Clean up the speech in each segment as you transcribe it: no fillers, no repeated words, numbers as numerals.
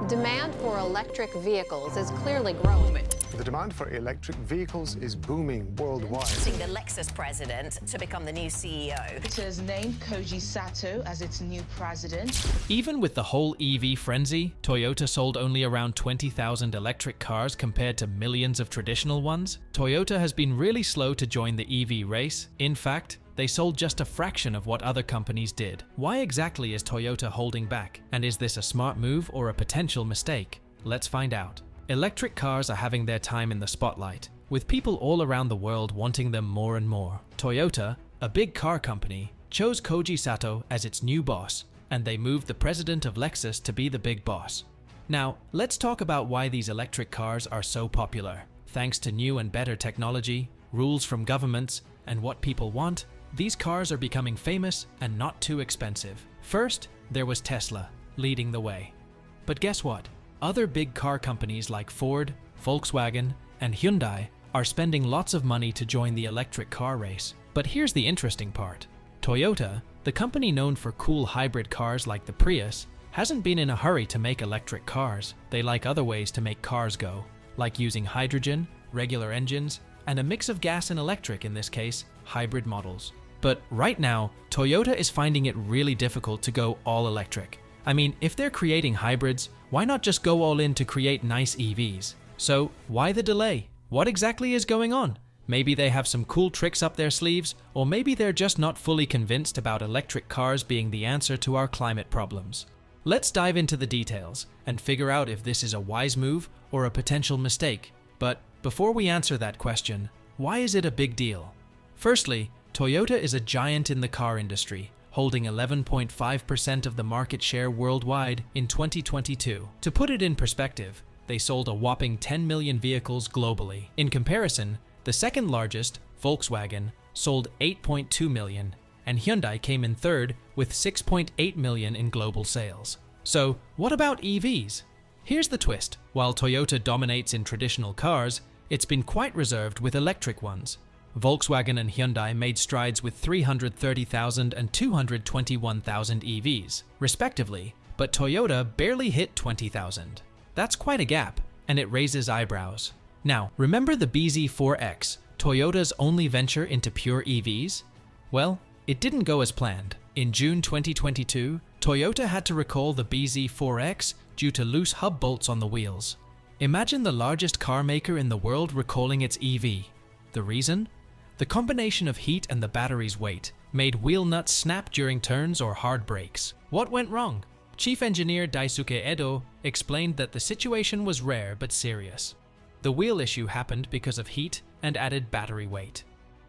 Demand for electric vehicles is clearly growing. The demand for electric vehicles is booming worldwide. The Lexus president to become the new CEO. It has named Koji Sato as its new president. Even with the whole EV frenzy, Toyota sold only around 20,000 electric cars compared to millions of traditional ones. Toyota has been really slow to join the EV race. In fact, they sold just a fraction of what other companies did. Why exactly is Toyota holding back? And is this a smart move or a potential mistake? Let's find out. Electric cars are having their time in the spotlight, with people all around the world wanting them more and more. Toyota, a big car company, chose Koji Sato as its new boss, and they moved the president of Lexus to be the big boss. Now, let's talk about why these electric cars are so popular. Thanks to new and better technology, rules from governments, and what people want, these cars are becoming famous and not too expensive. First, there was Tesla, leading the way. But guess what? Other big car companies like Ford, Volkswagen, and Hyundai are spending lots of money to join the electric car race. But here's the interesting part. Toyota, the company known for cool hybrid cars like the Prius, hasn't been in a hurry to make electric cars. They like other ways to make cars go, like using hydrogen, regular engines, and a mix of gas and electric, in this case, hybrid models. But right now, Toyota is finding it really difficult to go all electric. I mean, if they're creating hybrids, why not just go all in to create nice EVs? So why the delay? What exactly is going on? Maybe they have some cool tricks up their sleeves, or maybe they're just not fully convinced about electric cars being the answer to our climate problems. Let's dive into the details and figure out if this is a wise move or a potential mistake. But before we answer that question, why is it a big deal? Firstly, Toyota is a giant in the car industry, holding 11.5% of the market share worldwide in 2022. To put it in perspective, they sold a whopping 10 million vehicles globally. In comparison, the second largest, Volkswagen, sold 8.2 million, and Hyundai came in third with 6.8 million in global sales. So, what about EVs? Here's the twist. While Toyota dominates in traditional cars, it's been quite reserved with electric ones. Volkswagen and Hyundai made strides with 330,000 and 221,000 EVs, respectively, but Toyota barely hit 20,000. That's quite a gap, and it raises eyebrows. Now, remember the bZ4X, Toyota's only venture into pure EVs? Well, it didn't go as planned. In June 2022, Toyota had to recall the bZ4X due to loose hub bolts on the wheels. Imagine the largest car maker in the world recalling its EV. The reason? The combination of heat and the battery's weight made wheel nuts snap during turns or hard brakes. What went wrong? Chief engineer Daisuke Edo explained that the situation was rare but serious. The wheel issue happened because of heat and added battery weight.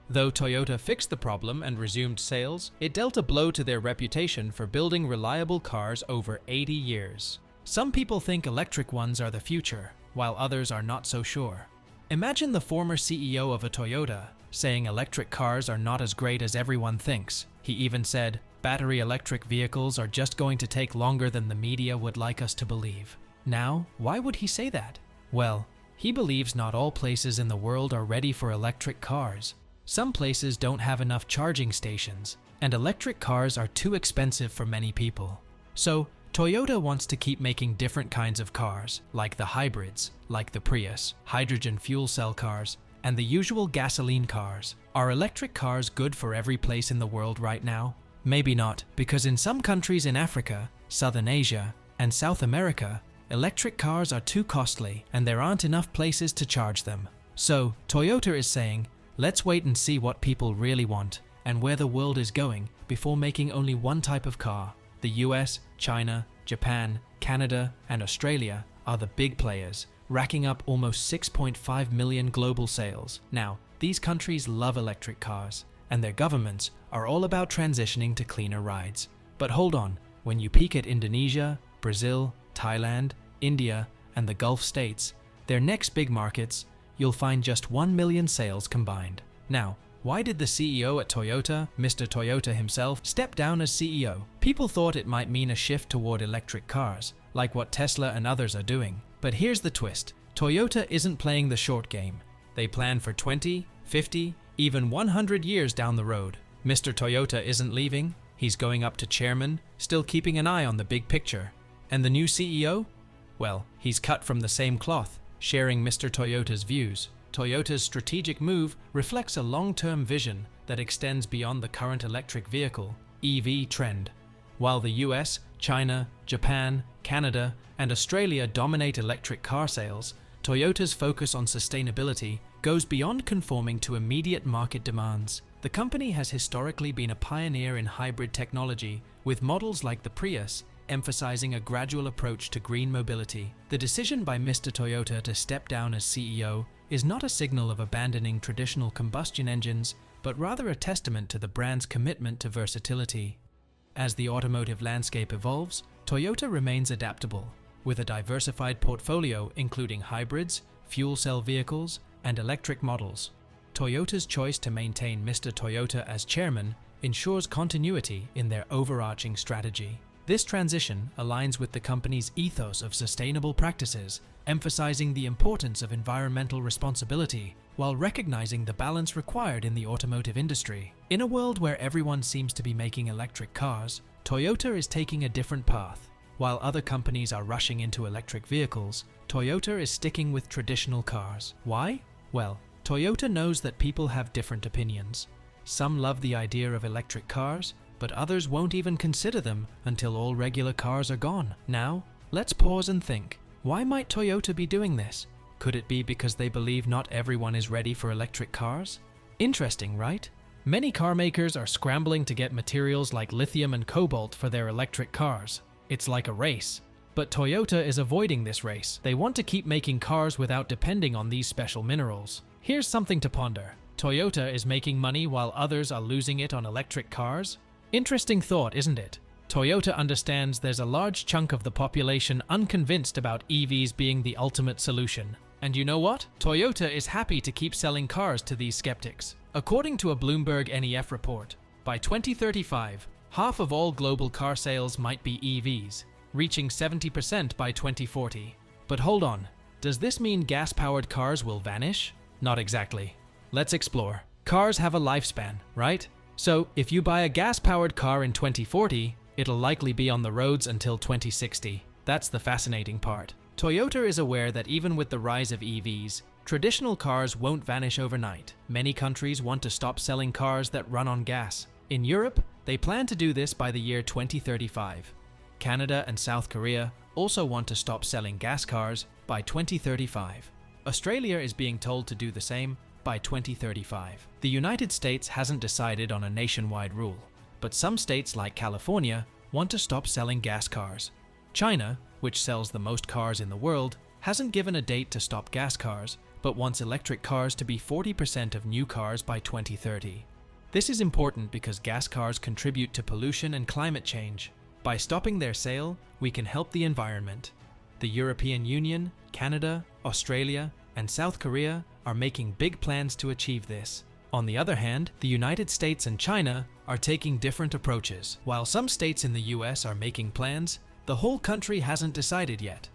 Though Toyota fixed the problem and resumed sales, it dealt a blow to their reputation for building reliable cars over 80 years. Some people think electric ones are the future, while others are not so sure. Imagine the former CEO of a Toyota saying electric cars are not as great as everyone thinks. He even said, battery electric vehicles are just going to take longer than the media would like us to believe. Now, why would he say that? Well, he believes not all places in the world are ready for electric cars. Some places don't have enough charging stations, and electric cars are too expensive for many people. So, Toyota wants to keep making different kinds of cars, like the hybrids, like the Prius, hydrogen fuel cell cars, and the usual gasoline cars. Are electric cars good for every place in the world right now? Maybe not, because in some countries in Africa, Southern Asia, and South America, electric cars are too costly and there aren't enough places to charge them. So, Toyota is saying, let's wait and see what people really want and where the world is going before making only one type of car. The US, China, Japan, Canada, and Australia are the big players, racking up almost 6.5 million global sales. Now, these countries love electric cars, and their governments are all about transitioning to cleaner rides. But hold on, when you peek at Indonesia, Brazil, Thailand, India, and the Gulf states, their next big markets, you'll find just 1 million sales combined. Now, why did the CEO at Toyota, Mr. Toyota himself, step down as CEO? People thought it might mean a shift toward electric cars, like what Tesla and others are doing. But here's the twist. Toyota isn't playing the short game. They plan for 20, 50, even 100 years down the road. Mr. Toyota isn't leaving. He's going up to chairman, still keeping an eye on the big picture. And the new CEO? Well, he's cut from the same cloth, sharing Mr. Toyota's views. Toyota's strategic move reflects a long-term vision that extends beyond the current electric vehicle (EV) trend. While the US, China, Japan, Canada, and Australia dominate electric car sales, Toyota's focus on sustainability goes beyond conforming to immediate market demands. The company has historically been a pioneer in hybrid technology, with models like the Prius emphasizing a gradual approach to green mobility. The decision by Mr. Toyota to step down as CEO is not a signal of abandoning traditional combustion engines, but rather a testament to the brand's commitment to versatility. As the automotive landscape evolves, Toyota remains adaptable, with a diversified portfolio including hybrids, fuel cell vehicles, and electric models. Toyota's choice to maintain Mr. Toyota as chairman ensures continuity in their overarching strategy. This transition aligns with the company's ethos of sustainable practices, emphasizing the importance of environmental responsibility while recognizing the balance required in the automotive industry. In a world where everyone seems to be making electric cars, Toyota is taking a different path. While other companies are rushing into electric vehicles, Toyota is sticking with traditional cars. Why? Well, Toyota knows that people have different opinions. Some love the idea of electric cars, but others won't even consider them until all regular cars are gone. Now, let's pause and think. Why might Toyota be doing this? Could it be because they believe not everyone is ready for electric cars? Interesting, right? Many car makers are scrambling to get materials like lithium and cobalt for their electric cars. It's like a race. But Toyota is avoiding this race. They want to keep making cars without depending on these special minerals. Here's something to ponder. Toyota is making money while others are losing it on electric cars? Interesting thought, isn't it? Toyota understands there's a large chunk of the population unconvinced about EVs being the ultimate solution. And you know what? Toyota is happy to keep selling cars to these skeptics. According to a Bloomberg NEF report, by 2035, half of all global car sales might be EVs, reaching 70% by 2040. But hold on, does this mean gas-powered cars will vanish? Not exactly. Let's explore. Cars have a lifespan, right? So, if you buy a gas-powered car in 2040, it'll likely be on the roads until 2060. That's the fascinating part. Toyota is aware that even with the rise of EVs, traditional cars won't vanish overnight. Many countries want to stop selling cars that run on gas. In Europe, they plan to do this by the year 2035. Canada and South Korea also want to stop selling gas cars by 2035. Australia is being told to do the same by 2035. The United States hasn't decided on a nationwide rule, but some states like California want to stop selling gas cars. China, which sells the most cars in the world, hasn't given a date to stop gas cars, but wants electric cars to be 40% of new cars by 2030. This is important because gas cars contribute to pollution and climate change. By stopping their sale, we can help the environment. The European Union, Canada, Australia, and South Korea are making big plans to achieve this. On the other hand, the United States and China are taking different approaches. While some states in the US are making plans, the whole country hasn't decided yet.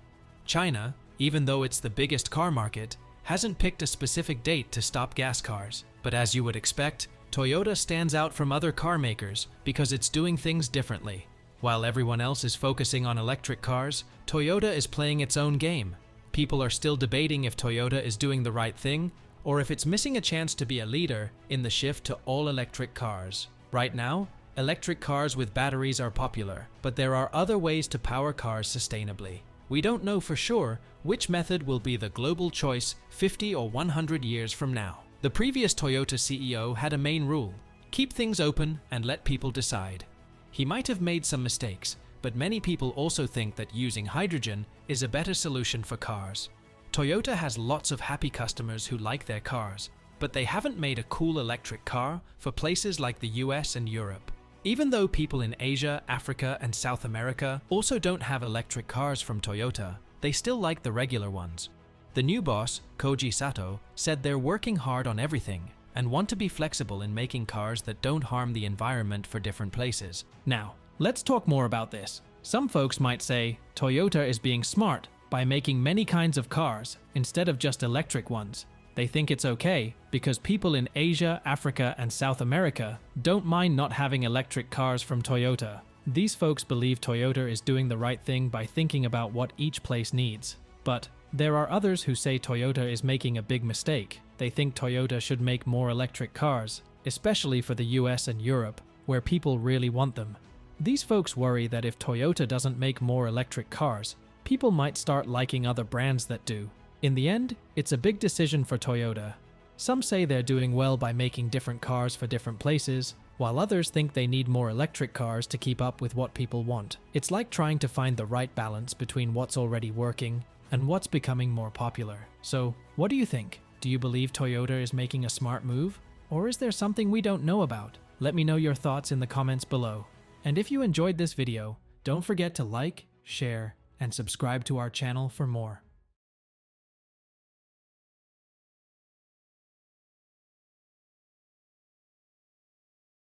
China, even though it's the biggest car market, hasn't picked a specific date to stop gas cars. But as you would expect, Toyota stands out from other car makers because it's doing things differently. While everyone else is focusing on electric cars, Toyota is playing its own game. People are still debating if Toyota is doing the right thing, or if it's missing a chance to be a leader in the shift to all-electric cars. Right now, electric cars with batteries are popular, but there are other ways to power cars sustainably. We don't know for sure which method will be the global choice 50 or 100 years from now. The previous Toyota CEO had a main rule: keep things open and let people decide. He might have made some mistakes, but many people also think that using hydrogen is a better solution for cars. Toyota has lots of happy customers who like their cars, but they haven't made a cool electric car for places like the US and Europe. Even though people in Asia, Africa, and South America also don't have electric cars from Toyota, they still like the regular ones. The new boss, Koji Sato, said they're working hard on everything and want to be flexible in making cars that don't harm the environment for different places. Now, let's talk more about this. Some folks might say Toyota is being smart by making many kinds of cars instead of just electric ones. They think it's okay because people in Asia, Africa, and South America don't mind not having electric cars from Toyota. These folks believe Toyota is doing the right thing by thinking about what each place needs. But there are others who say Toyota is making a big mistake. They think Toyota should make more electric cars, especially for the US and Europe, where people really want them. These folks worry that if Toyota doesn't make more electric cars, people might start liking other brands that do. In the end, it's a big decision for Toyota. Some say they're doing well by making different cars for different places, while others think they need more electric cars to keep up with what people want. It's like trying to find the right balance between what's already working and what's becoming more popular. So, what do you think? Do you believe Toyota is making a smart move? Or is there something we don't know about? Let me know your thoughts in the comments below. And if you enjoyed this video, don't forget to like, share, and subscribe to our channel for more.